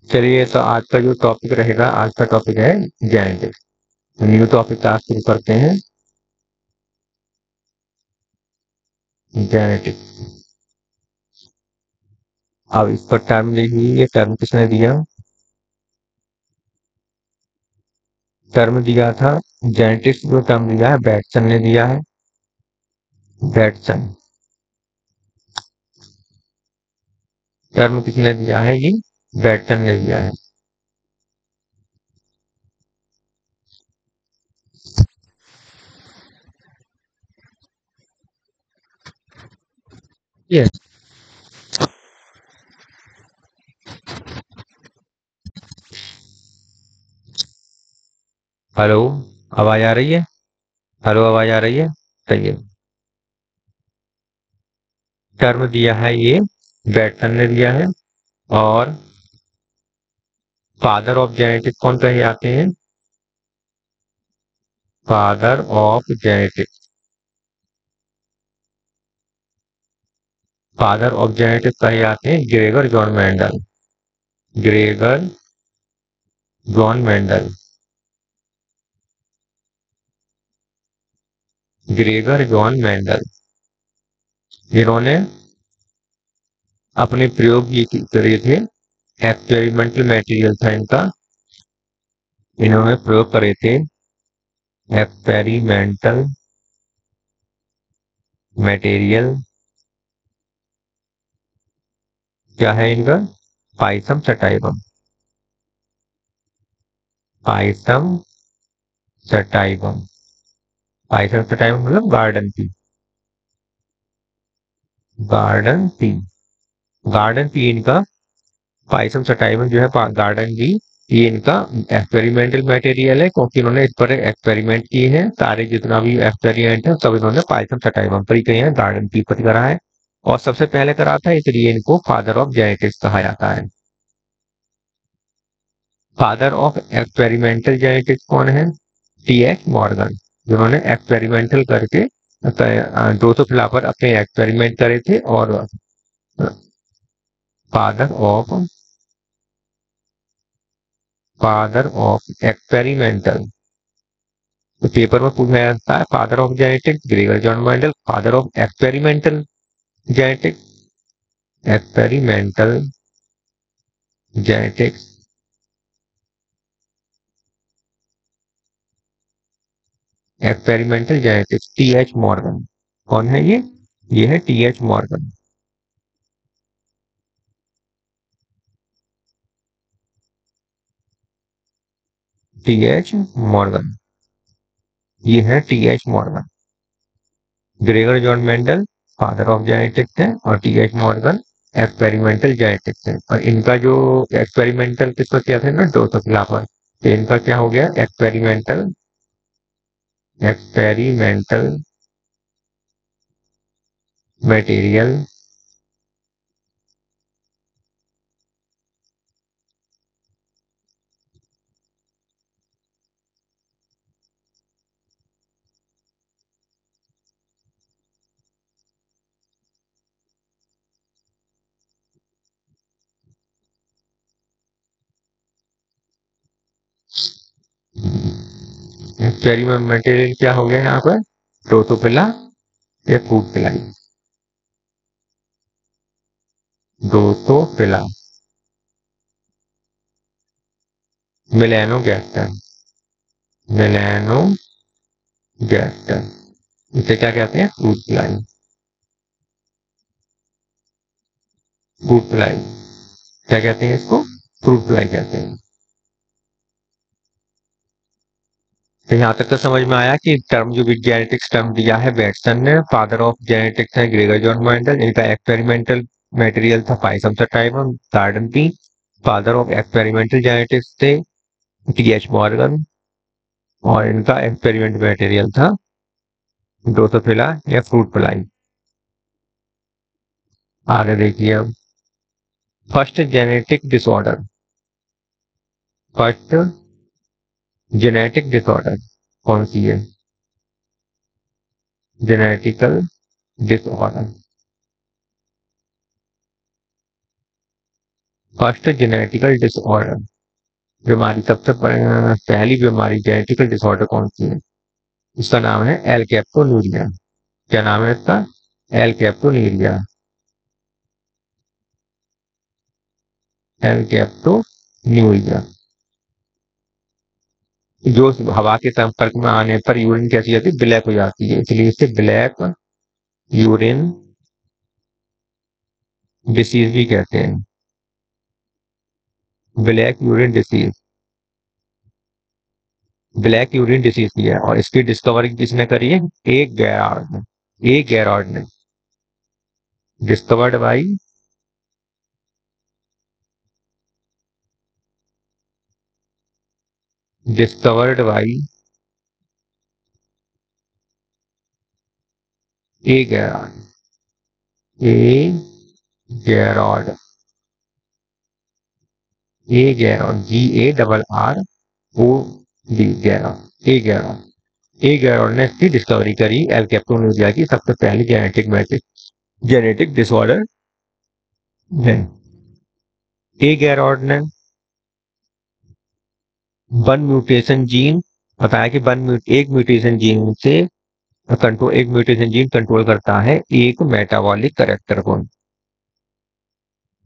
चलिए, तो आज का जो टॉपिक रहेगा, आज का टॉपिक है जेनेटिक्स। न्यू टॉपिक का शुरू करते हैं। जेनेटिक्स। अब इसका टर्म देखिए, ये टर्म किसने दिया? टर्म दिया था, जेनेटिक्स जो टर्म दिया है बैटसन ने दिया है। बैटसन। टर्म किसने दिया है? ये बैटसन ने दिया है। ये हेलो, आवाज आ रही है? हेलो, आवाज आ रही है? सही है। टर्म दिया है ये बैटसन ने दिया है। और फादर ऑफ जेनेटिक्स कौन कहे जाते हैं? Father of genetics. Father of genetics कहे जाते हैं Gregor John Mendel. Gregor John Mendel. Gregor John Mendel. जिन्होंने अपने प्रयोग ये करे थे। एक्सपेरिमेंटल मटेरियल था इनका। इन्होंने प्रयोग करे थे एक्सपेरिमेंटल मटेरियल। क्या है इनका? पाइथम सटाइवम। पाइथम सटाइवम। पाइथम सटाइवम मतलब garden pea. Garden pea. Garden pea इनका। पाइथम सटाइवम जो है गार्डन पी, ये इनका एक्सपेरिमेंटल मटेरियल है, क्योंकि इन्होंने इस पर एक्सपेरिमेंट किए हैं। सारे जितना भी एक्सपेरिमेंट है सब इन्होंने पाइथम सटाइवम पर ही किए हैं, गार्डन पी पर करा है। और सबसे पहले करा था, इसलिए इनको फादर ऑफ जेनेटिक्स कहा जाता है। फादर ऑफ एक्सपेरिमेंटल जेनेटिक्स कौन है? T H Morgan. जिन्होंने एक्सपेरिमेंटल करके ड्रोसोफिला पर अपने एक्सपेरिमेंट करे थे। और father of father of experimental, तो पेपर में पूछा जाता है father of genetics Gregor John Mendel, father of experimental genetics. Experimental genetics. Experimental genetics T H Morgan. कौन है ये? ये है T H Morgan. T H Morgan. ये है T H Morgan. Gregor John Mendel father of genetics है, और T H Morgan experimental genetics है। और इनका जो एक्सपेरिमेंटल किस पर किया था ना, ड्रोसोफिला पर, तो इनका क्या हो गया? Experimental experimental material. Experiment material क्या हो गया यहाँ पर? ड्रोसोफिला या fruit fly. Drosophila. Melanogaster. Melanogaster. इसे क्या कहते हैं? Fruit fly. Fruit fly. क्या कहते हैं इसको? फ्रूट फ्लाई कहते हैं। तो यहाँ तक तो समझ में आया कि टर्म जो भी जेनेटिक्स टर्म दिया है बैटसन ने, फादर ऑफ जेनेटिक्स है ग्रेगर जॉन मेंडल, इनका एक्सपेरिमेंटल मटेरियल था Pisum sativum garden pea. Father of experimental genetics थे टी एच मॉर्गन, और इनका एक्सपेरिमेंट मटेरियल था ड्रोसोफिला या फ्रूट फ्लाई। आगे देखिए अब, first genetic disorder. First genetic disorder कौन सी है? Genetical disorder. First genetical disorder बीमारी, सबसे पहली बीमारी जेनेटिकल डिसऑर्डर कौन सी है? इसका नाम है एल कैप्टोन्यूरिया। क्या नाम है इसका? एल कैप्टोन्यूरिया। एल कैप्टोन्यूरिया। जो हवा के संपर्क में आने पर यूरिन कैसी जाती है? ब्लैक हो जाती है, इसलिए इसे ब्लैक यूरिन डिसीज भी कहते हैं। Black urine disease, black urine disease की है, और इसकी डिस्कवरी किसने करी है? एक गैरार्ड ने। एक गैरार्ड ने discovered by discovered by A Garrard. A Garrard. A Garrard, GARROD, Garrard. A Garrard. A Garrard ने इसकी डिस्कवरी करी एल कैप्टोन्यूरिया की, सबसे पहली जेनेटिक डिसऑर्डर है। ए गैरार्ड ने वन म्यूटेशन जीन बताया कि एक म्यूटेशन जीन से कंट्रोल, एक म्यूटेशन जीन कंट्रोल करता है एक मेटाबॉलिक करेक्टर को,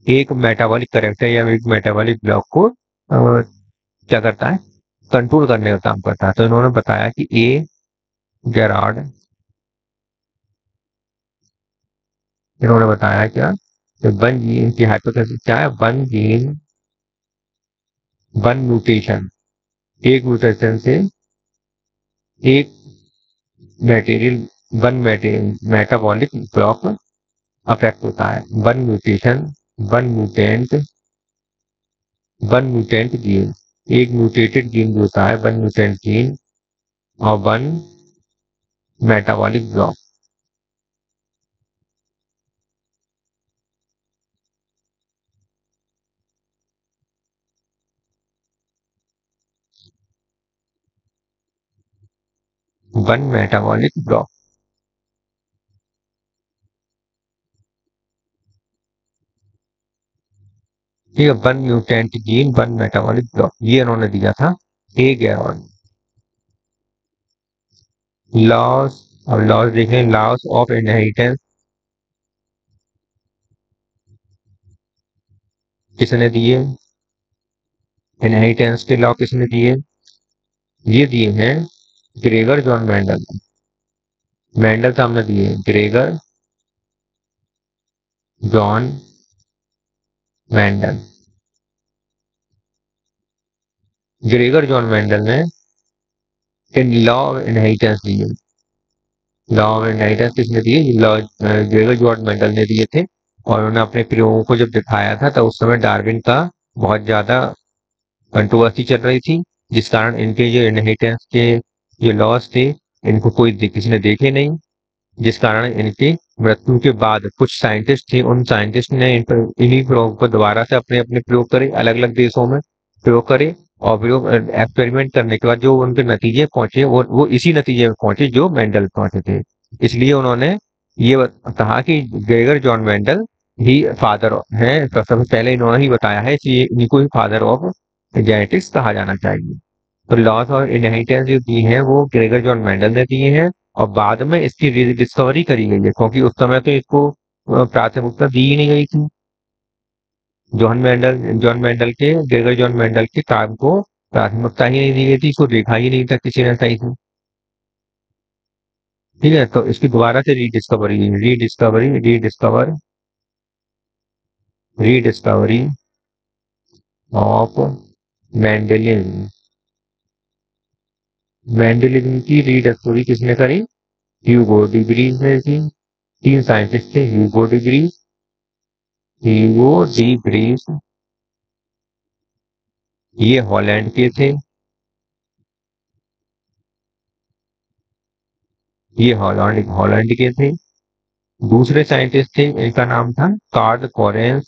एक मेटाबॉलिक करेक्टर या एक मेटाबॉलिक ब्लॉक को क्या करता है? कंट्रोल करने का काम करता है। तो इन्होंने बताया कि ए गैरार्ड, इन्होंने बताया क्या? कि वन जीन की हाइपोथेसिस क्या है? वन म्यूटेशन, एक म्यूटेशन से एक मेटेरियल, मेटाबॉलिक ब्लॉक अफेक्ट होता है। One mutation, one mutant, one mutant gene, एक म्यूटेटेड जीन जो होता है वन म्यूटेंट जीन, और one metabolic block. One metabolic block, ठीक है। One mutant gene, one metabolic block, ये उन्होंने दिया था ए गैरॉन। लॉस, और लॉस देखें, लॉस ऑफ इनहेरिटेंस किसने दिए? इनहेरिटेंस के लॉ किसने दिए? ये दिए हैं ग्रेगर जॉन मेंडल। मेंडल साहब ने दिए, Gregor John Mendel. Gregor John Mendel ने इन लॉ ऑफ इनहेरिटेंस दिए। लॉ ऑफ इनहेरिटेंस किसने दिए? ये लॉ ग्रेगर जॉन मेंडल ने दिए थे। और उन्होंने अपने प्रयोगों को जब दिखाया था तो उस समय डार्विन का बहुत ज्यादा कंट्रोवर्सी चल रही थी, जिस कारण इनके जो इनहेरिटेंस के जो लॉस थे, इनको किसी ने देखे नहीं, जिस कारण इनकी मृत्यु के बाद कुछ साइंटिस्ट थे, उन साइंटिस्ट ने इन्हीं प्रयोग को दोबारा से अपने अपने प्रयोग करे, अलग अलग देशों में प्रयोग करे, और प्रयोग एक्सपेरिमेंट करने के बाद जो उनके नतीजे पहुंचे वो इसी नतीजे में पहुंचे जो मेंडल पहुंचे थे। इसलिए उन्होंने ये कहा कि ग्रेगर जॉन मेंडल ही फादर है, तो सबसे पहले इन्होंने ही बताया है कि इनको ही फादर ऑफ जेनेटिक्स कहा जाना चाहिए। तो लॉस और इनहेरिटेंस जो दी है वो ग्रेगर जॉन मेंडल ने दिए हैं, और बाद में इसकी डिस्कवरी करी गई है, क्योंकि उस समय तो इसको प्राथमिकता दी ही नहीं गई थी। जॉन मेंडल के, ग्रेगर जॉन मेंडल के काम को प्राथमिकता ही नहीं दी गई थी, इसको देखा ही नहीं था किसी ने सही से। ठीक है, तो इसकी दोबारा से रीडिस्कवरी ऑफ मैंडेलिज्म। मैंडेलिज्म की रीडिस्कवरी किसने करी? ह्यूगो डिग्रीज ने की। तीन साइंटिस्ट थे, ह्यूगो डी ग्रीस, ये हॉलैंड के थे, ये हॉलैंड के थे। दूसरे साइंटिस्ट थे, इनका नाम था कार्ल कॉरेंस।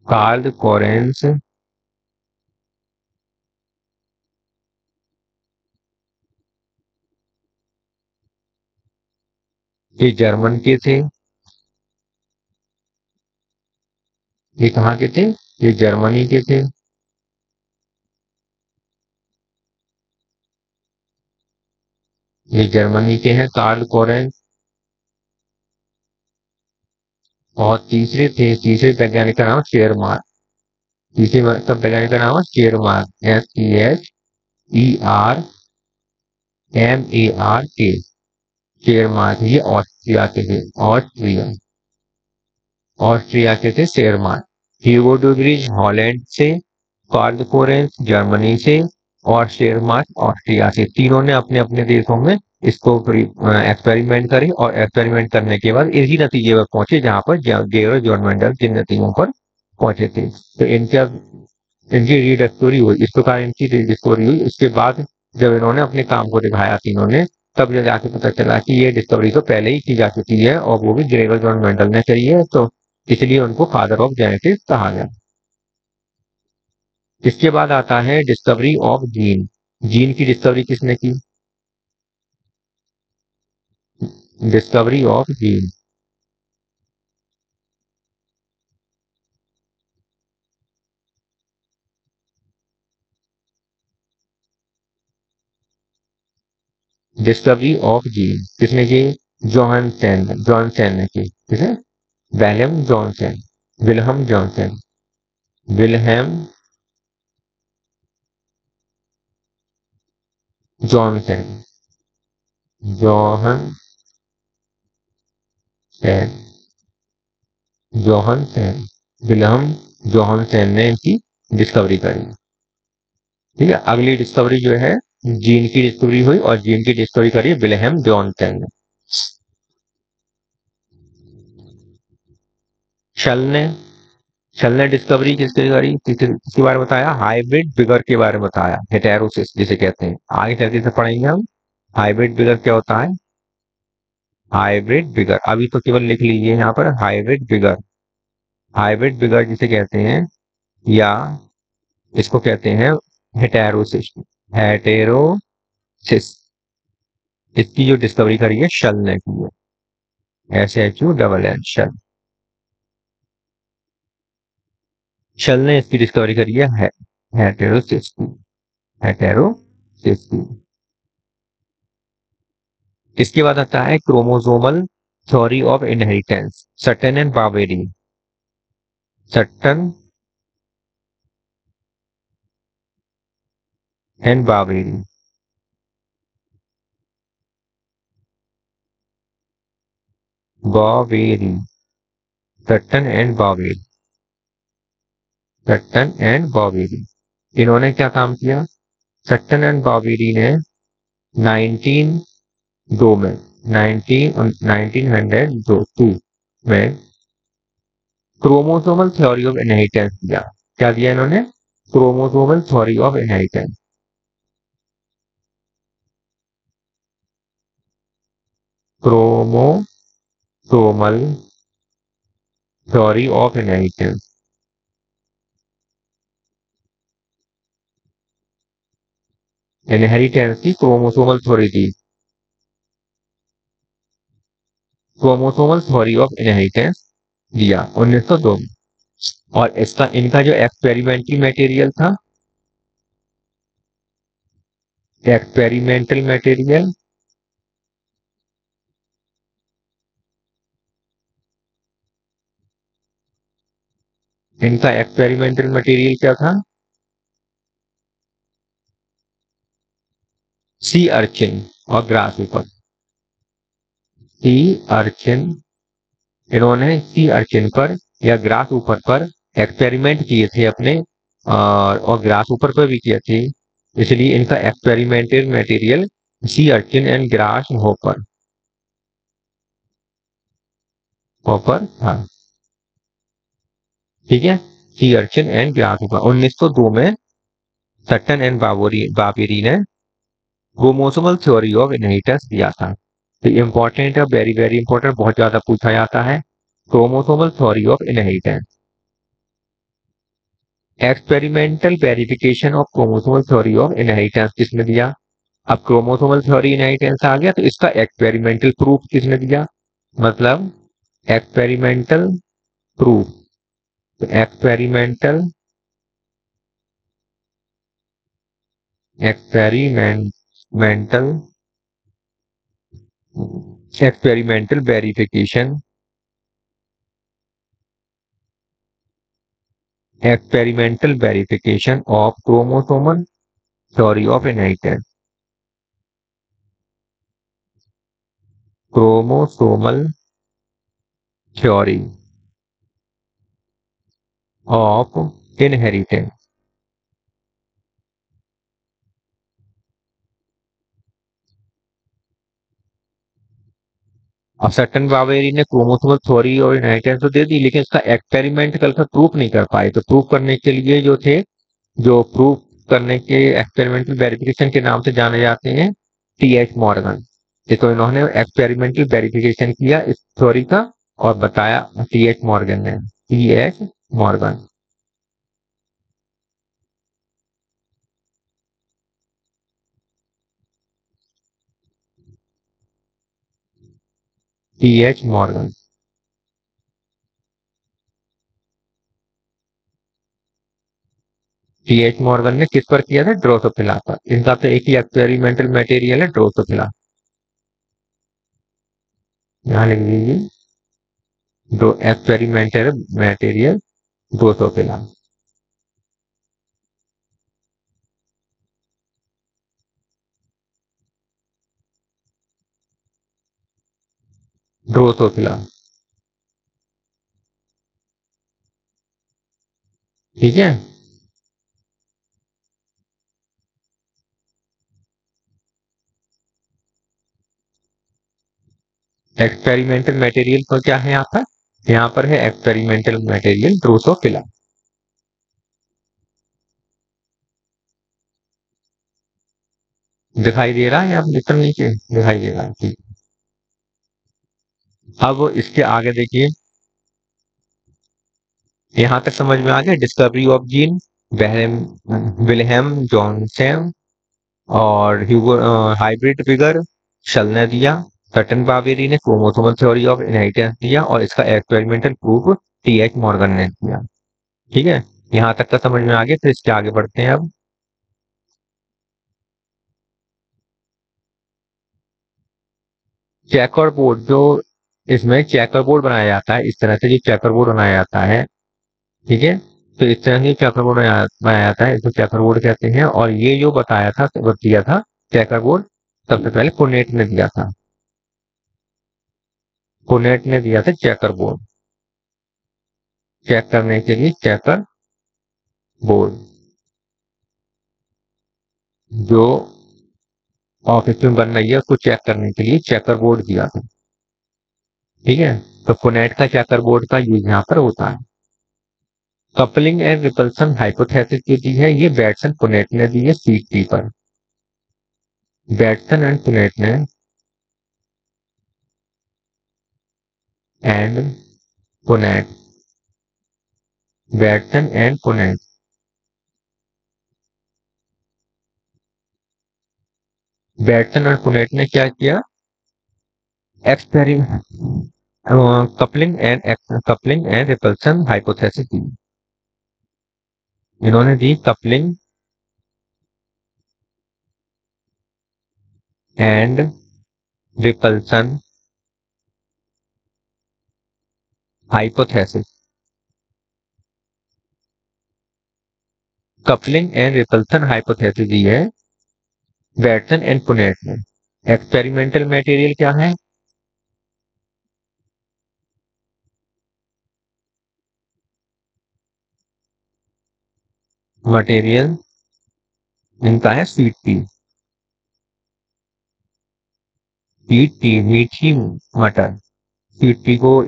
कार्ल कॉरेंस, ये जर्मन के थे। ये कहाँ के थे? ये जर्मनी के थे। ये जर्मनी के हैं कार्ल कोरेंस। और तीसरे वैज्ञानिक का नाम शेरमार्क। वैज्ञानिक का नाम है शेरमार्क, SEHERMARK। शेरमार्क, ये ऑस्ट्रिया के थे। ऑस्ट्रिया के थे शेरमार्क। ह्यूगो डुबरीज हॉलैंड से, कार्ल कोरेंस जर्मनी से, और शेरमार्क ऑस्ट्रिया से। तीनों ने अपने अपने देशों में इसको एक्सपेरिमेंट करी, और एक्सपेरिमेंट करने के बाद इसी नतीजे पर पहुंचे जहां पर गेरो जॉन मेंडल जिन नतीजों पर पहुंचे थे। तो इनकी रीडिस्कवरी हुई, इस प्रकार इनकी रीडिस्कवरी हुई। उसके बाद जब इन्होंने अपने काम को दिखाया तीनों ने, तब जब जाके पता चला कि ये डिस्कवरी तो पहले ही की जा चुकी है, और वो भी ग्रेगर जॉन मेंडल ने करी है, तो इसलिए उनको फादर ऑफ जेनेटिक्स कहा गया। इसके बाद आता है डिस्कवरी ऑफ जीन। जीन की डिस्कवरी किसने की? Discovery of gene. Discovery of gene किसने की? जॉन सेन ने की। किसे? William Johnson. Wilhelm Johnson. Wilhelm Johnson. Johannsen. Johannsen. Wilhelm Johannsen ने इनकी डिस्कवरी करी। ठीक है, अगली डिस्कवरी जो है जीन की डिस्कवरी हुई, और जीन की डिस्कवरी करी विल्हेम जॉनसन ने। शल ने शल ने डिस्कवरी किसकी करी, किसके बारे में बताया? हाइब्रिड बिगर के बारे में बताया, हेटेरोसिस जिसे कहते हैं। आगे चलते से पढ़ेंगे हम हाइब्रिड बिगर क्या होता है। हाइब्रिड बिगर अभी तो केवल लिख लीजिए यहाँ पर, हाइब्रिड बिगर। हाइब्रिड बिगर जिसे कहते हैं, या इसको कहते हैं हेटेरोसिस। हेटेरोसिस, इसकी जो डिस्कवरी करी है शल ने की है। SHUNN शल। शल ने इसकी डिस्कवरी करी है हेटेरोसिस की। हेटेरोसिस की। इसके बाद आता है chromosomal theory of inheritance, Sutton and Boveri. Sutton and Boveri. Boveri. Sutton and Boveri. Sutton and Boveri. इन्होंने क्या काम किया? सट्टन एंड बॉवेरी ने 1902 में 1902 में क्रोमोसोमल थ्योरी ऑफ इनहेरिटेंस दिया। क्या दिया इन्होंने? Chromosomal theory of inheritance. Chromosomal theory of inheritance. Inheritance की क्रोमोसोमल थ्योरी दी। क्रोमोसोमल थ्योरी ऑफ इनहेरिटेंस दिया 1902 में। और इसका इनका जो एक्सपेरिमेंटल मटेरियल था, एक्सपेरिमेंटल मटेरियल, इनका एक्सपेरिमेंटल मटेरियल क्या था? सी अर्चिन और ग्रास ऊपर। सी अर्चिन, इन्होंने सी अर्चिन पर या ग्रास ऊपर पर एक्सपेरिमेंट किए थे अपने, और ग्रास ऊपर पर भी किए थे। इसलिए इनका experimental material sea urchin and grass hopper hopper था। ठीक है, सी अर्चिन एंड ग्रास ऊपर 1902 में सट्टन एंड बाबेरी ने क्रोमोसोमल थ्योरी ऑफ इनहेरिटेंस दिया था। तो इंपॉर्टेंट है, वेरी वेरी इंपॉर्टेंट, बहुत ज्यादा पूछा जाता है। Chromosomal theory of inheritance. Experimental verification of chromosomal theory of inheritance किसने दिया? अब क्रोमोसोमल थ्योरी इनहेरिटेंस आ गया, तो इसका एक्सपेरिमेंटल प्रूफ किसने दिया? मतलब एक्सपेरिमेंटल प्रूफ। तो experimental experimental verification of chromosomal theory of inheritance. Chromosomal theory of inheritance. अब सटन बावेरी ने क्रोमोसोमल थ्योरी और इनहेरिटेंस तो दे दी, लेकिन इसका एक्सपेरिमेंटिकल का प्रूफ नहीं कर पाए। तो प्रूफ करने के लिए जो प्रूफ करने के एक्सपेरिमेंटल वेरिफिकेशन के नाम से जाने जाते हैं टी एच मॉर्गन। तो इन्होंने एक्सपेरिमेंटल वेरिफिकेशन किया इस थ्योरी का और बताया टी एच मॉर्गन ने। T H Morgan. T H Morgan. T H Morgan ने किस पर किया था? ड्रोसोफिला पर। इनका तो एक ही एक्सपेरिमेंटल मटेरियल है, ड्रोसोफिला। यहाँ लिख लीजिए, दो एक्सपेरिमेंटल मटेरियल ड्रोसोफिला। ड्रोसोफिला। ठीक है। एक्सपेरिमेंटल मटेरियल को क्या है यहाँ पर? यहाँ पर है एक्सपेरिमेंटल मटेरियल ड्रोसोफिला। दिखाई दे रहा है? आप लिख नीचे दिखाई दे रहा है? ठीक। अब इसके आगे देखिए, यहाँ तक समझ में आ गया। Discovery of gene, Wilhelm Johnson और ह्यूगो हाइब्रिड फिगर शल ने दिया। सटन बावेरी ने क्रोमोसोमल थ्योरी ऑफ इनहेरिटेंस दिया और इसका experimental proof T H Morgan ने दिया। ठीक है, यहाँ तक का समझ में आ गया। फिर इसके आगे बढ़ते हैं अब। चेकर बोर्ड, जो इसमें चेकर बोर्ड बनाया जाता है, इस तरह से जो चेकर बोर्ड बनाया जाता है, ठीक है। तो इस तरह से चेकर बोर्ड बनाया जाता है, इसको चेकर बोर्ड कहते हैं। और ये जो बताया था, दिया था चेकर बोर्ड, सबसे पहले पुनेट ने दिया था। पुनेट ने दिया था चेकर बोर्ड, चेक करने के लिए चेकर बोर्ड, जो ऑफिस में बन रही है उसको चेक करने के लिए चेकर बोर्ड दिया था। ठीक है, तो पुनेट का चेकर बोर्ड का यूज यहाँ पर होता है। कपलिंग एंड रिपल्सन हाइपोथेसिस जो दी है, ये बैटसन पुनेट ने दी है सीट टी पर। बैटसन एंड पुनेट ने and Punnett Bateson and Punnett Bateson और पुनेट ने क्या किया? Experiment coupling and repulsion hypothesis दी। इन्होंने दी coupling and repulsion hypothesis. Coupling and repulsion hypothesis दी है बैटसन एंड पुनेट ने। एक्सपेरिमेंटल मटेरियल क्या है? मटेरियल इनका है स्वीट पी। स्वीट पी मीठी मटर। स्वीट पी को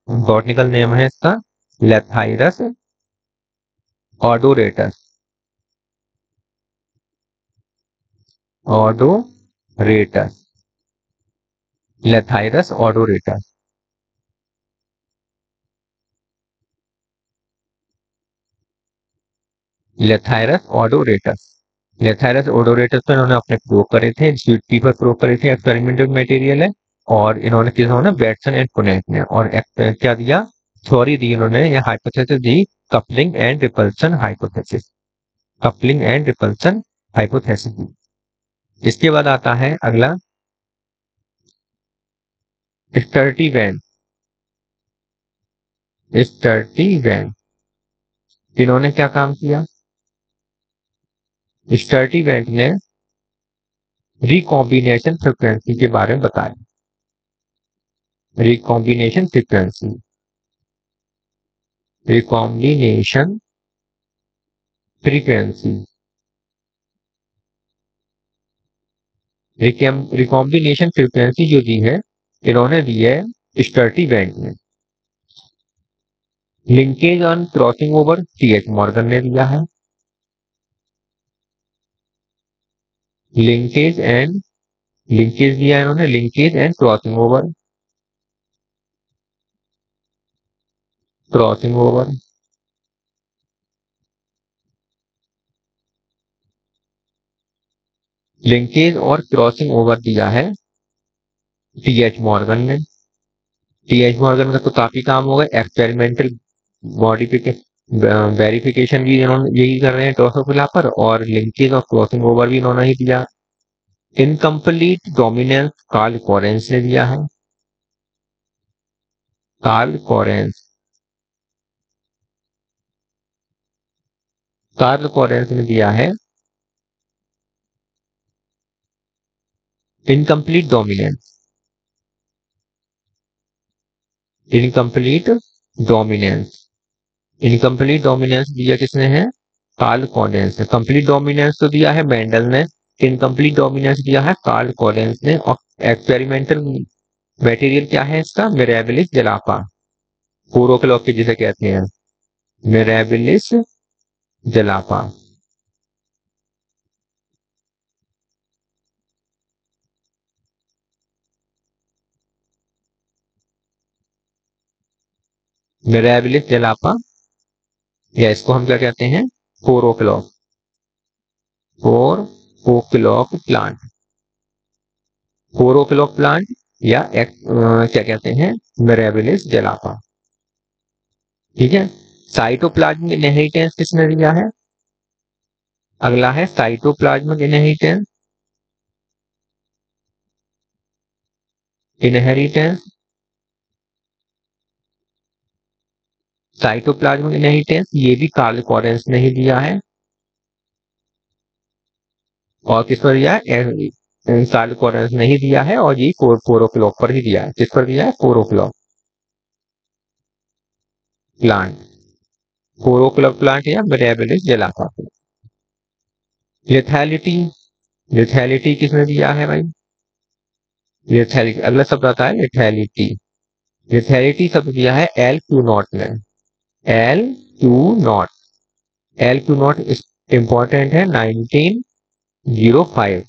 बॉटनिकल नेम है इसका लेथाइरस ऑडोरेटस। ऑडोरेटस, लेथाइरस ऑडोरेटस। लेथाइरस ऑडोरेटस। लेथाइरस ओडोरेटस पर उन्होंने अपने प्रयोग करे थे, स्वीट पी पर प्रयोग करे थे, एक्सपेरिमेंटल मटेरियल है। और इन्होंने किन्होंने बैटसन एंड पुनेट ने, और क्या दिया, थ्योरी दी इन्होंने, या हाइपोथेसिस दी, coupling and repulsion hypothesis, coupling and repulsion hypothesis दी। इसके बाद आता है अगला स्टर्टीवेंट। स्टर्टीवेंट इन्होंने क्या काम किया, स्टर्टीवेंट ने रिकॉम्बिनेशन फ्रीक्वेंसी के बारे में बताया। Recombination frequency, recombination frequency, recombination frequency जो दी है इन्होंने दी है स्टर्टीवेंट ने। Linkage on crossing over T H Morgan ने दिया है। लिंकेज दिया इन्होंने, linkage and crossing over, crossing over, linkage और क्रॉसिंग ओवर दिया है टीएच मॉर्गन ने। टीएच मॉर्गन का तो काफी काम हो गया, एक्सपेरिमेंटल मॉडिफिकेशन वेरिफिकेशन भी इन्होंने यही कर रहे हैं ड्रोसोफिला पर, और लिंकेज और क्रॉसिंग ओवर भी इन्होंने ही दिया। इनकम्प्लीट डोमिनेंस कार्ल कोरेंस ने दिया है। कार्ल कोरेंस, कार्ल कोरेंस ने दिया है incomplete dominance, incomplete dominance, incomplete dominance दिया किसने है, कार्ल कोरेंस ने। कंप्लीट डोमिनेंस तो दिया है मेंडल ने, इनकम्प्लीट डोमिनेंस दिया है कार्ल कोरेंस ने। और एक्सपेरिमेंटल मटेरियल क्या है इसका, मिरेबिलिस जलापा, फोरोक्लॉक के जिसे कहते हैं, मिरेबिलिस जलापा। मिरेबिलिस जलापा, या इसको हम क्या कहते हैं, फोरोक्लॉक, फोर ओक्लॉक प्लांट, फोरोक्लॉक प्लांट, या क्या कहते हैं, मिरेबिलिस जलापा। ठीक है। साइटोप्लाज्मिक इनहेरिटेंस किसने दिया है, अगला है cytoplasmic inheritance, inheritance, cytoplasmic inheritance, ये भी कार्ल कोरेंस ने ही दिया है। और किस पर दिया है, कार्ल कोरेंस ने ही दिया है, और ये फोरोक्लॉक पर ही दिया है। किस पर दिया है, फोरोक्लॉक प्लांट, फोरोक्लॉक प्लांट या मिरेबिलिस जलापा। लिथैलिटी, लिथैलिटी किसने दिया है भाई, लिथैलिटी अगला शब्द आता है लिथैलिटी। लिथैलिटी शब्द दिया है एल क्यू नॉट ने, L Q not, L Q not important है 1905,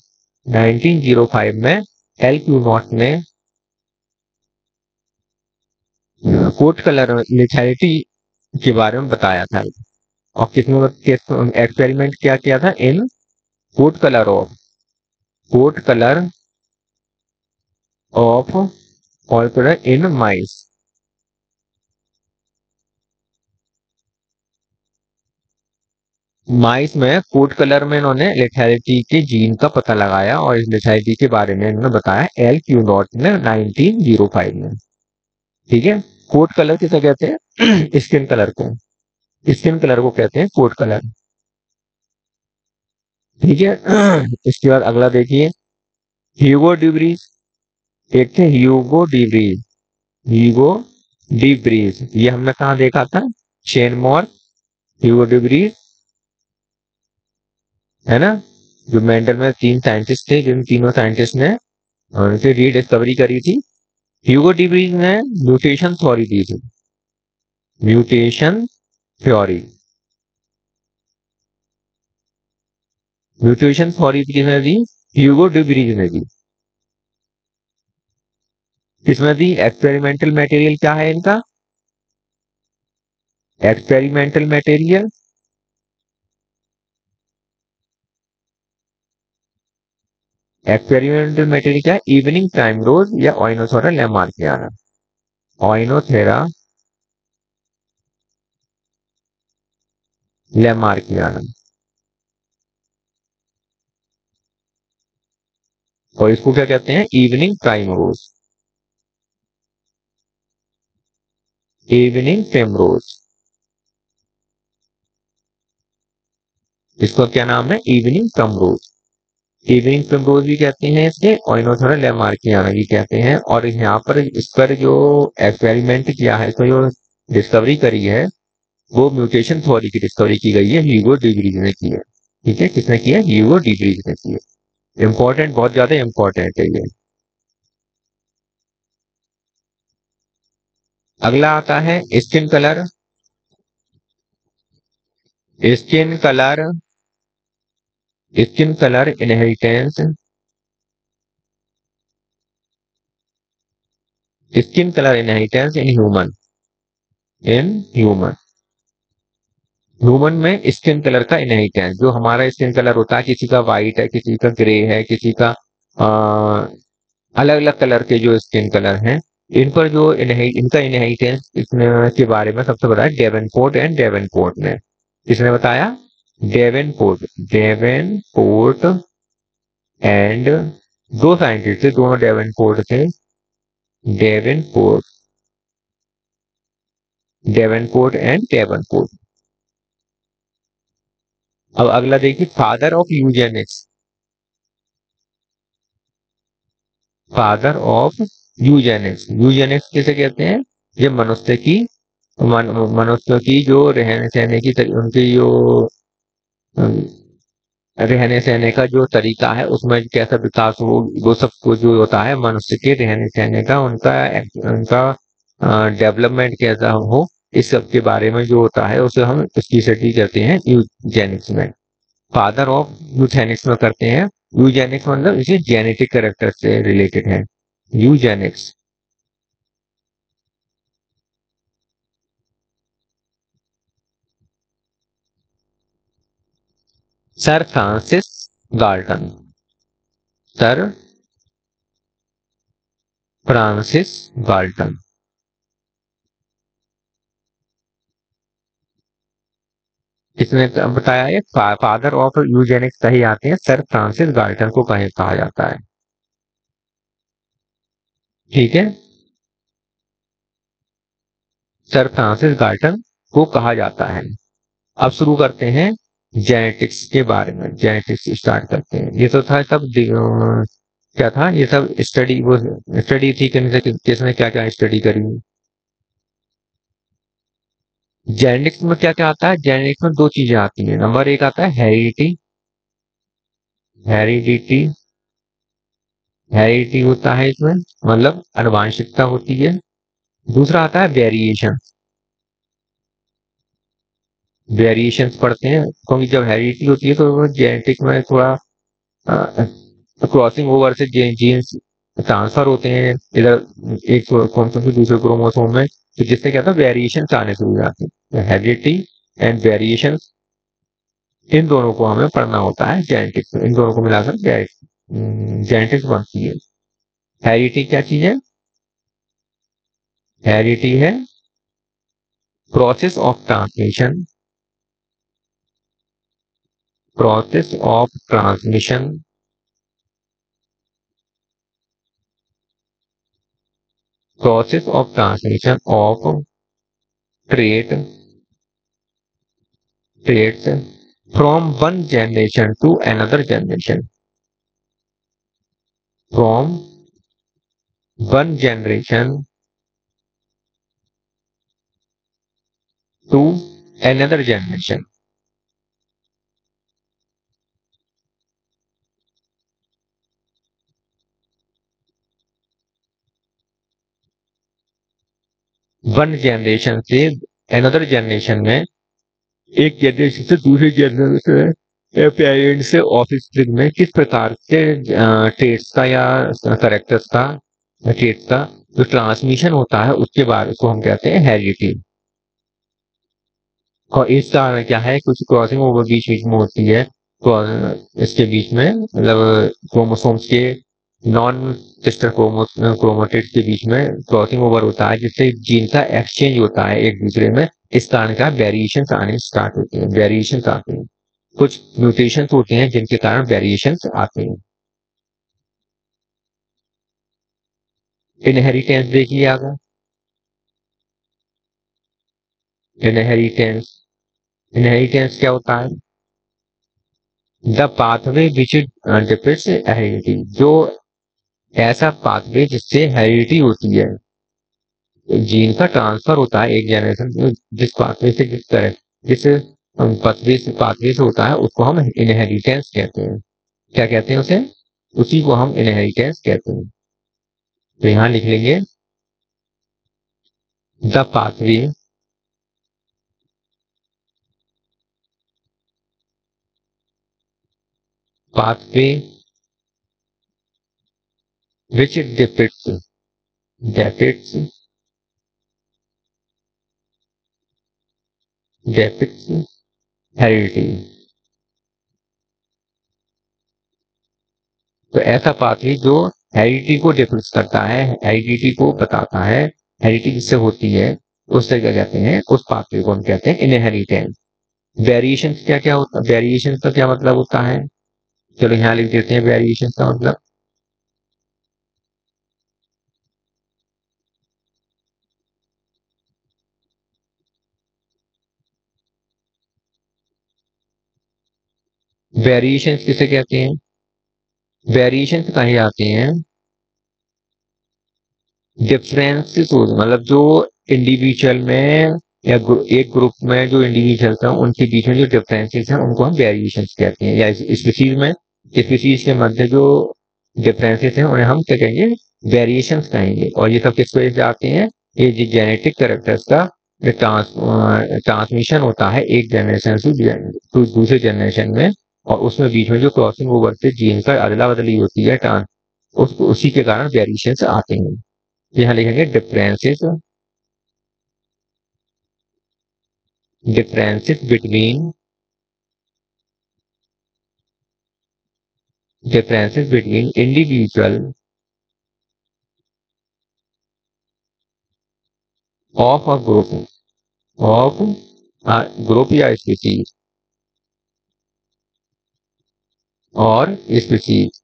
1905 में एल क्यू नॉट ने कोट कलर लिथैलिटी के बारे में बताया था। और किसने एक्सपेरिमेंट क्या किया था, in coat colour of, coat colour of all in mice, mice में कोट कलर में इन्होंने लेथैलिटी के जीन का पता लगाया, और इस लेथैलिटी के बारे में इन्होंने बताया एल क्यू नॉट ने 1905 में। ठीक है। कोट कलर किसे कहते हैं, स्किन कलर को, स्किन कलर को कहते हैं कोट कलर। ठीक है। इसके बाद अगला देखिए, ह्यूगो डिब्रीज, एक थे ह्यूगो डिब्रीज, ह्यूगो डिब्रीज, ये हमने कहा देखा था, चेनमोर, ह्यूगो डिब्रीज, है ना, जो मेंडल में तीन साइंटिस्ट थे, जिन तीनों साइंटिस्ट ने उनसे रीडिस्कवरी करी थी। ह्यूगो डिब्रीज ने म्यूटेशन थ्योरी दी थी, म्यूटेशन थ्योरी, म्यूटेशन थ्योरी किसने दी, ह्यूगो डिब्रीज ने दी। किसमें दी, एक्सपेरिमेंटल मटेरियल क्या है इनका, एक्सपेरिमेंटल मटेरियल, एक्सपेरिमेंटल मेटेरियल क्या है? इवनिंग टाइम रोज या ओइनोथेरा लैमार्कियाना। ओइनोथेरा लैमार्कियाना। और इसको क्या कहते हैं? Evening primrose. इवनिंग प्राइमरोज, इसका क्या नाम है? Evening primrose. इवनिंग प्राइमरोज भी कहते हैं इसे, ओइनोथेरा लैमार्कियाना भी कहते हैं। और यहाँ पर इस पर जो एक्सपेरिमेंट किया है, तो जो डिस्कवरी करी है, वो म्यूटेशन थ्योरी की डिस्कवरी की गई है, ह्यूगो डीवरीज ने की है। ठीक है, किसने की है? ह्यूगो डीवरीज ने की है। इंपॉर्टेंट, बहुत ज्यादा इंपॉर्टेंट है ये। अगला आता है skin colour. Skin colour, skin colour inheritance. Skin colour inheritance in human. In human, human में स्किन कलर का इनहेरिटेंस, जो हमारा स्किन कलर होता है, किसी का व्हाइट है, किसी का ग्रे है, किसी का अलग अलग कलर के जो स्किन कलर हैं, इन पर जो इनका इनहेरिटेंस के बारे में सबसे बताया डेवेनपोर्ट एंड डेवेनपोर्ट ने। किसने बताया? डेवेनपोर्ट। डेवेनपोर्ट एंड, दो साइंटिस्ट थे, दोनों डेवेनपोर्ट थे। डेवेनपोर्ट, डेवेनपोर्ट एंड डेवेनपोर्ट। अब अगला देखिए, father of Eugenix. Father of Eugenix. Eugenix किसे कहते हैं? ये मनुष्य की, मनुष्य की जो रहने सहने की उनकी जो रहने सहने का जो तरीका है, उसमें कैसा विकास हो, वो सब कुछ जो होता है मनुष्य के रहने सहने का, उनका उनका डेवलपमेंट कैसा हो, इस सब के बारे में जो होता है, उसे हम उसकी स्टडी करते हैं यूजेनिक्स में। फादर ऑफ यूथेनिक्स में करते हैं। यूजेनिक्स मतलब इसे जेनेटिक कैरेक्टर से रिलेटेड है, Eugenix. Sir Francis Galton. Sir Francis Galton. इसने बताया है फादर ऑफ यूजेनिक्स कहे जाते हैं, सर फ्रांसिस गाल्टन को कहा जाता है। ठीक है, सर फ्रांसिस गाल्टन को कहा जाता है। अब शुरू करते हैं जेनेटिक्स के बारे में। जेनेटिक्स स्टार्ट करते हैं। ये तो था सब क्या था ये सब स्टडी, वो स्टडी थी किसने क्या क्या स्टडी करी। जेनेटिक्स में क्या क्या आता है? जेनेटिक्स में दो चीजें आती हैं। नंबर एक आता है हेरिडिटी। हेरिडिटी, हेरिडिटी होता है इसमें, मतलब आनुवांशिकता होती है। दूसरा आता है वेरिएशन। वेरिएशन पढ़ते हैं, क्योंकि जब हेरिडिटी होती है तो जेनेटिक में थोड़ा क्रॉसिंग ओवर से जीन्स ट्रांसफर होते हैं इधर एक क्रोमोसोम से दूसरे क्रोमोसोम में, तो जिससे क्या था, वेरिएशन आने शुरू हो जाते हैं। हेरिडिटी एंड वेरिएशन, इन दोनों को हमें पढ़ना होता है जेनेटिक्स में। इन दोनों को मिलाकर जेनेटिक्स बनती है। हेरिडिटी क्या चीज है? हेरिडिटी है process of transmission, process of transmission, process of transmission of trait, traits from one generation to another generation, from one generation to another generation. One generation से अनदर जनरेशन में, एक generation से दूसरे generation में, parent से offspring में किस प्रकार के ट्रेट्स का या करेक्टर्स का, ट्रेट्स का जो ट्रांसमिशन होता है, उसके बारे को हम कहते हैं हेरिडिटी। और इसका क्या है, कुछ क्रॉसिंग ओवर बीच बीच में होती है, तो इसके बीच में मतलब क्रोमोसोम्स के नॉन सिस्टर क्रोमोटिड्स के बीच में क्रॉसिंग ओवर होता है, जिससे जीन का एक्सचेंज होता है एक दूसरे में। इस कारण का वेरिएशन आने स्टार्ट होते हैं, वेरिएशन आते हैं, कुछ म्यूटेशन होते हैं जिनके कारण वेरिएशन आते हैं। इनहेरिटेंस देखिए आगे। इनहेरिटेंस, इनहेरिटेंस क्या होता है? The pathway which depicts heredity, जो ऐसा पाथवे जिससे हेरिडिटी होती है, जीन का ट्रांसफर होता है एक जनरेशन में, जिस पाथवे से जिस तरह जिस पाथवे से होता है उसको हम इनहेरिटेंस कहते हैं। क्या कहते हैं उसे? उसी को हम इनहेरिटेंस कहते हैं। तो यहां लिख लेंगे the pathway pathway which depicts depicts heredity. तो ऐसा पाथवे जो हेरिडिटी को डिफरेंस करता है, हेरिडिटी को बताता है, हेरिडिटी जिससे होती है, उस तरह क्या कहते हैं, उस पाथवे को हम कहते हैं इनहेरिटेंस। वेरिएशन क्या क्या होता है? वेरिएशन का क्या मतलब होता है? चलो यहाँ लिख देते हैं वेरिएशन का मतलब। वेरिएशन किसे कहते हैं? वेरिएशन कहे जाते हैं डिफरेंसेस, मतलब जो इंडिविजुअल में या एक ग्रुप में जो इंडिविजुअल्स हैं उनके बीच में जो डिफरेंसेस हैं उनको हम वेरिएशन कहते हैं। या स्पीसीज में, स्पीसीज के मध्य जो डिफरेंसेस हैं उन्हें हम क्या कहेंगे? वेरिएशंस कहेंगे। और ये सब किस वजह से आते हैं? ये जो जेनेटिक कैरेक्टर्स का ट्रांसमिशन होता है एक जनरेशन से दूसरे जनरेशन में, और उसमें बीच में जो क्रॉसिंग ओवर से जीन का अदला बदली होती है उसी के कारण वेरिएशंस आते हैं। यहाँ लिखेंगे differences, differences between differences between individual of a group of group या स्पीसीज और स्पीसीज।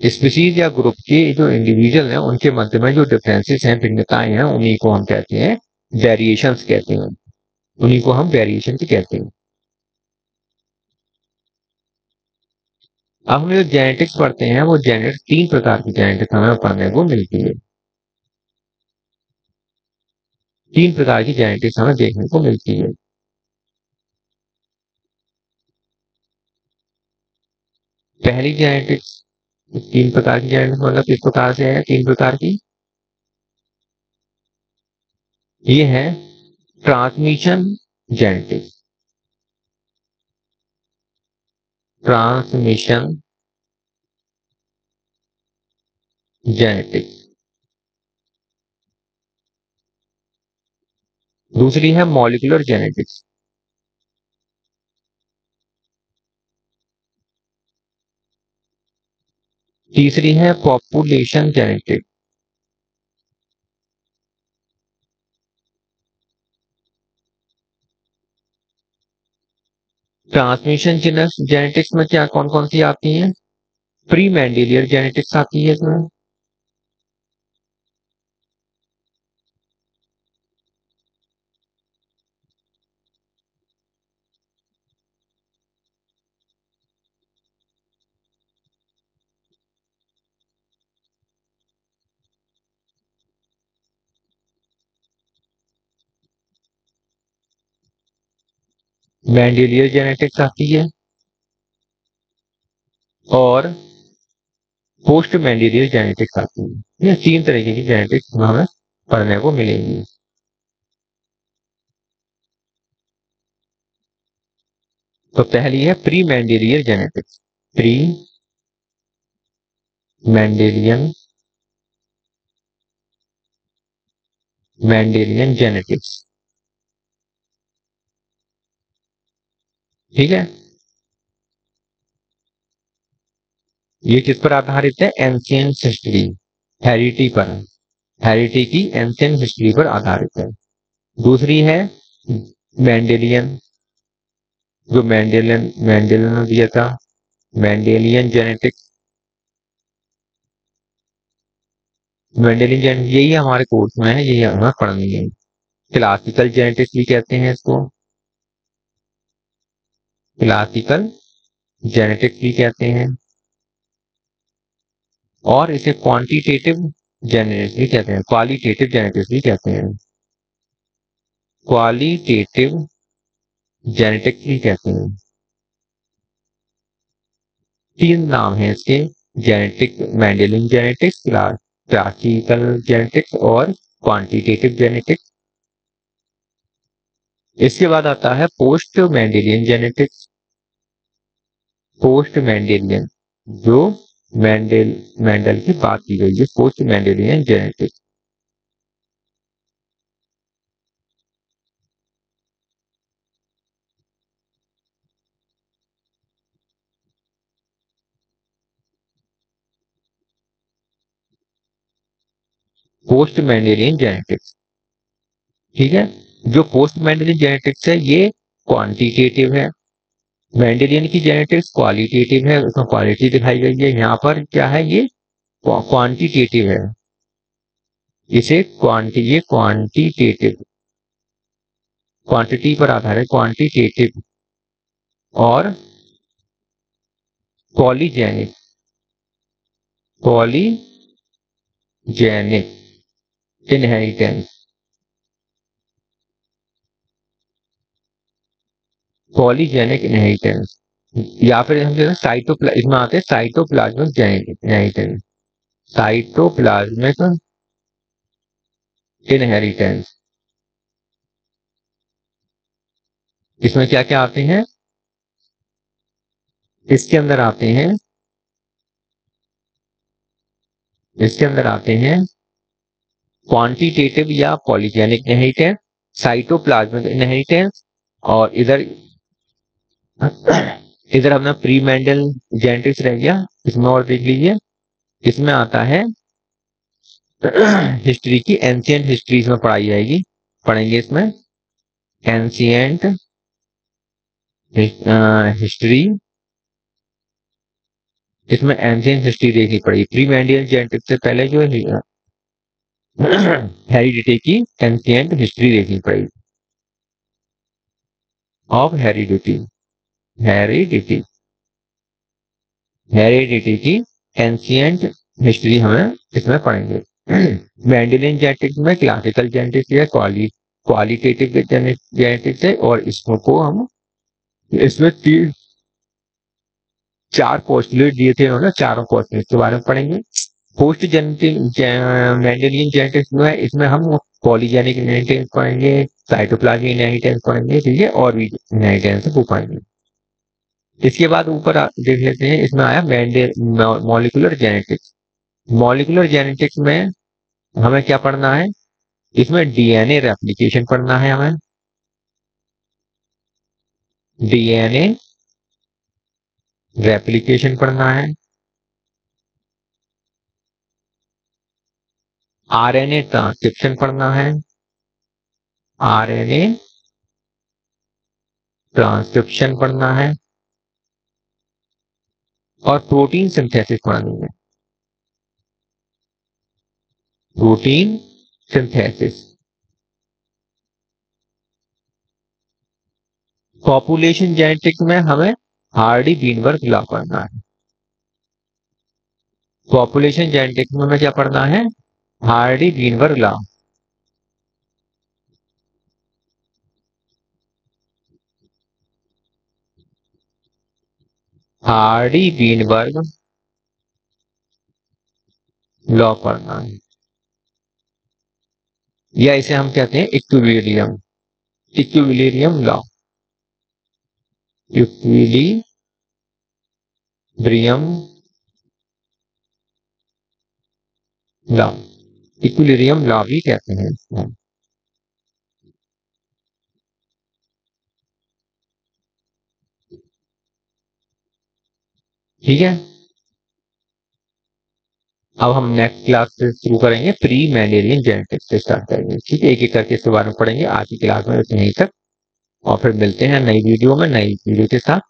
स्पीसीज या ग्रुप के जो इंडिविजुअल हैं उनके मध्य में जो डिफरेंसेस हैं, भिन्नताएं हैं, उन्हीं को हम कहते हैं वेरिएशंस कहते हैं। उन्हीं को हम वेरिएशन कहते हैं। अब हम जो जेनेटिक्स पढ़ते हैं वो जेनेटिक्स, तीन प्रकार की जेनेटिक्स हमें पढ़ने को मिलती है। तीन प्रकार की जेनेटिक्स हमें देखने को मिलती है। पहली जेनेटिक्स, तीन प्रकार की जेनेटिक्स मतलब किस प्रकार से है? तीन प्रकार की ये है ट्रांसमिशन जेनेटिक्स, ट्रांसमिशन जेनेटिक्स। दूसरी है मॉलिक्यूलर जेनेटिक्स। तीसरी है पॉपुलेशन जेनेटिक्स। ट्रांसमिशन जेनेटिक्स में क्या कौन कौन सी आती हैं? प्री मेंडेलियर जेनेटिक्स आती है इसमें। मेंडेलियर जेनेटिक्स आती है और पोस्ट मेंडेलियर जेनेटिक्स आती है। ये तीन तरीके की जेनेटिक्स हमें पढ़ने को मिलेंगी। तो पहली है pre Mendelian genetics. Pre Mendelian Mendelian genetics. ठीक है, ये किस पर आधारित है? एंशियंट हिस्ट्री, हेरिटी पर, हेरिटी की एंशियंट हिस्ट्री पर आधारित है। दूसरी है मेंडेलियन, जो मेंडेलियन मेंडेलियन ने दिया था, मेंडेलियन जेनेटिक्स। मेंडेलियन जेनेटिक्स यही हमारे कोर्स में है, यही हमें पढ़नी है। क्लासिकल जेनेटिक्स भी कहते हैं इसको, क्लासिकल जेनेटिक्स भी कहते हैं, और इसे क्वांटिटेटिव जेनेटिक्स भी कहते हैं, क्वालिटेटिव जेनेटिक्स भी कहते हैं, क्वालिटेटिव जेनेटिक्स भी कहते हैं। तीन नाम है इसके, genetic, Mendelian genetics, classical genetics और क्वांटिटेटिव जेनेटिक्स। इसके बाद आता है post Mendelian genetics. Post Mendelian, जो मेंडल की बात की गई है, post Mendelian genetics. Post Mendelian genetics, ठीक है। जो पोस्ट मेंडेलियन जेनेटिक्स है ये क्वांटिटेटिव है, मेंडेलियन की जेनेटिक्स क्वालिटेटिव है, उसमें क्वालिटी दिखाई गई है। यहाँ पर क्या है, ये क्वांटिटेटिव है, इसे ये क्वांटिटेटिव, क्वांटिटी पर आधारित क्वांटिटेटिव और polygenic, polygenic inheritance, polygenic inheritance, या फिर हम जो इसमें आते हैं साइटोप्लाज्मिक इनहेरिटेंस, साइटोप्लाज्मिक इनहेरिटेंस। इसमें क्या क्या आते हैं? इसके अंदर आते हैं, इसके अंदर आते हैं क्वांटिटेटिव या पॉलीजेनिक इनहेरिटेंस, साइटोप्लाज्मिक इनहेरिटेंस, और इधर इधर अपना प्री मेंडल जेनेटिक्स रह गया, इसमें और देख लीजिए। इसमें आता है हिस्ट्री की, एंशियंट हिस्ट्री इसमें पढ़ाई जाएगी, पढ़ेंगे इसमें एंशियंट हिस्ट्री, इसमें एंशियंट हिस्ट्री देखनी पड़ेगी। प्री मेंडियल जेनेटिक्स से पहले जो हेरिडिटी की एंशियंट हिस्ट्री देखनी पड़ेगी, ऑफ हेरिडिटी, हेरिडिटी, हेरिडिटी की एंशियंट हिस्ट्री हमें इसमें पढ़ेंगे। मेंडेलियन जेनेटिक्स में क्लासिकल जेनेटिक्स है, क्वालिटेटिव जेनेटिक्स है, और इसको हम इसमें तीन चार पोस्टुलेट दिए थे उन्होंने, चारों पोस्टुलेट के बारे में पढ़ेंगे। पोस्ट जेनेटिक मेंडेलियन जेनेटिक्स जो है, इसमें हम पॉलीजेनिक इनहेरिटेंस पढ़ेंगे, साइटोप्लाज्मिक इनहेरिटेंस पढ़ेंगे, ठीक है, और भी इनहेरिटेंस को पढ़ेंगे। इसके बाद ऊपर देख लेते हैं, इसमें आया मॉलिक्यूलर जेनेटिक्स। मॉलिक्यूलर जेनेटिक्स में हमें क्या पढ़ना है? इसमें डीएनए रेप्लिकेशन पढ़ना है हमें, डीएनए रेप्लिकेशन पढ़ना है, आरएनए ट्रांसक्रिप्शन पढ़ना है, आरएनए ट्रांसक्रिप्शन पढ़ना है, और प्रोटीन सिंथेसिस पढ़नी है, प्रोटीन सिंथेसिस। पॉपुलेशन जेनेटिक्स में हमें हार्डी बीनबर्ग लॉ पढ़ना है, पॉपुलेशन जेनेटिक्स में हमें क्या पढ़ना है? हार्डी बीनबर्ग लॉ, हार्डी बीनबर्ग लॉ पढ़ना है, या इसे हम कहते हैं equilibrium, equilibrium law, equilibrium law, equilibrium law भी कहते हैं इसको। ठीक है, अब हम नेक्स्ट क्लास से शुरू करेंगे, प्री मैंडेलियन जेनेटिक्स से स्टार्ट करेंगे। ठीक है, एक एक करके इसके बारे में पढ़ेंगे आज की क्लास में, यहीं तक। और फिर मिलते हैं नई वीडियो में नई वीडियो के साथ।